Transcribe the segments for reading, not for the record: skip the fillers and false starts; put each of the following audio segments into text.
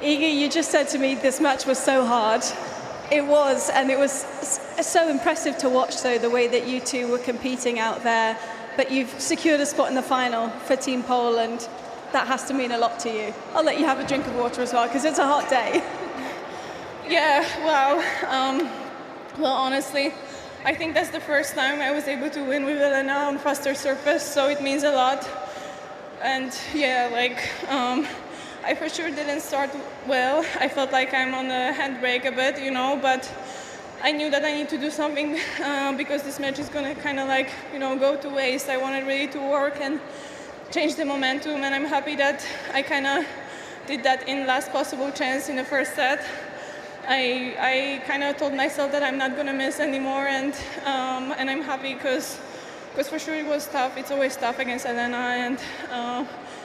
Iga, you just said to me this match was so hard. It was, and it was so impressive to watch, though, the way that you two were competing out there. But you've secured a spot in the final for Team Poland. That has to mean a lot to you. I'll let you have a drink of water as well, because it's a hot day. Yeah, well, honestly, I think that's the first time I was able to win with Elena on faster surface, so it means a lot. And yeah, I for sure didn't start well. I felt like I'm on a handbrake a bit, but I knew that I need to do something because this match is going to kind of go to waste. I wanted really to work and change the momentum, and I'm happy that I kind of did that in last possible chance in the first set. I kind of told myself that I'm not going to miss anymore, and I'm happy because for sure it was tough. It's always tough against Elena, and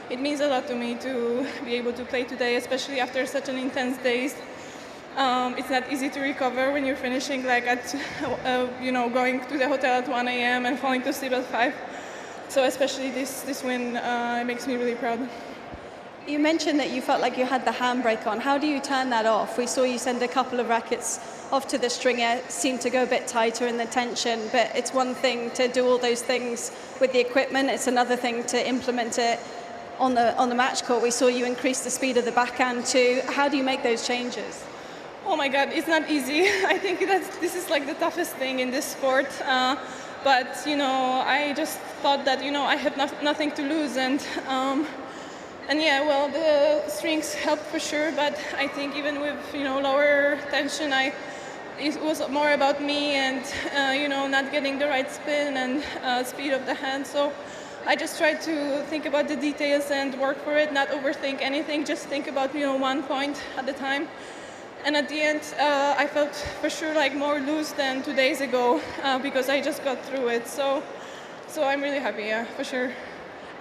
it means a lot to me to be able to play today, especially after such an intense day. It's not easy to recover when you're finishing at, going to the hotel at 1 a.m. and falling to sleep at 5. So especially this win makes me really proud. You mentioned that you felt like you had the handbrake on. How do you turn that off? We saw you send a couple of rackets off to the stringer, it seemed to go a bit tighter in the tension, but it's one thing to do all those things with the equipment, it's another thing to implement it on the match court. We saw you increase the speed of the backhand too. How do you make those changes? Oh my God, it's not easy. I think this is the toughest thing in this sport. But I just thought that I had nothing to lose, and yeah, well, the strings helped for sure. But I think even with lower tension, it was more about me and not getting the right spin and speed of the hand. So I just tried to think about the details and work for it, not overthink anything, just think about one point at a time. And at the end, I felt for sure more loose than 2 days ago because I just got through it. So I'm really happy, yeah, for sure.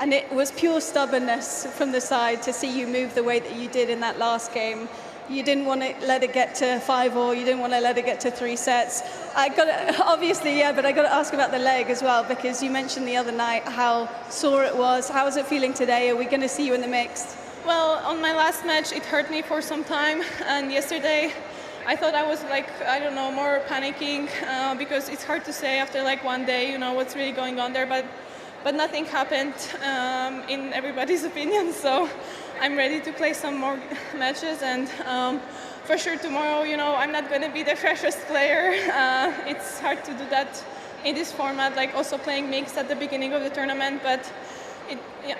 And it was pure stubbornness from the side to see you move the way that you did in that last game. You didn't want to let it get to 5-all. You didn't want to let it get to 3 sets. Obviously, yeah, but I got to ask about the leg as well, because you mentioned the other night how sore it was. How is it feeling today? Are we going to see you in the mixed? Well, on my last match, it hurt me for some time, and yesterday I thought I was I don't know, more panicking because it's hard to say after 1 day, what's really going on there, but nothing happened in everybody's opinion, so I'm ready to play some more matches, and for sure tomorrow, I'm not going to be the freshest player. It's hard to do that in this format, also playing mixed at the beginning of the tournament, but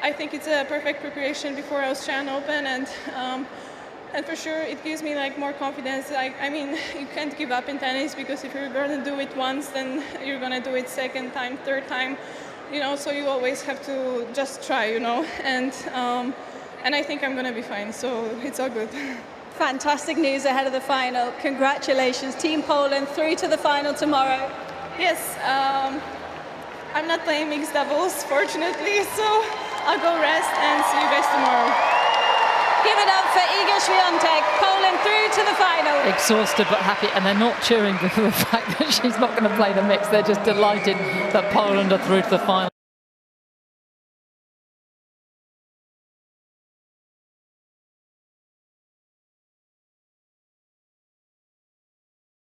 I think it's a perfect preparation before Australian Open, and for sure it gives me more confidence. I mean, you can't give up in tennis, because if you're going to do it once, then you're going to do it second time, third time, so you always have to just try, and I think I'm going to be fine, so it's all good. Fantastic news ahead of the final. Congratulations, Team Poland, through to the final tomorrow. Yes. I'm not playing mixed doubles, fortunately, so I'll go rest and see you guys tomorrow. Give it up for Iga Swiatek, Poland through to the final. Exhausted but happy, and they're not cheering because of the fact that she's not going to play the mix. They're just delighted that Poland are through to the final.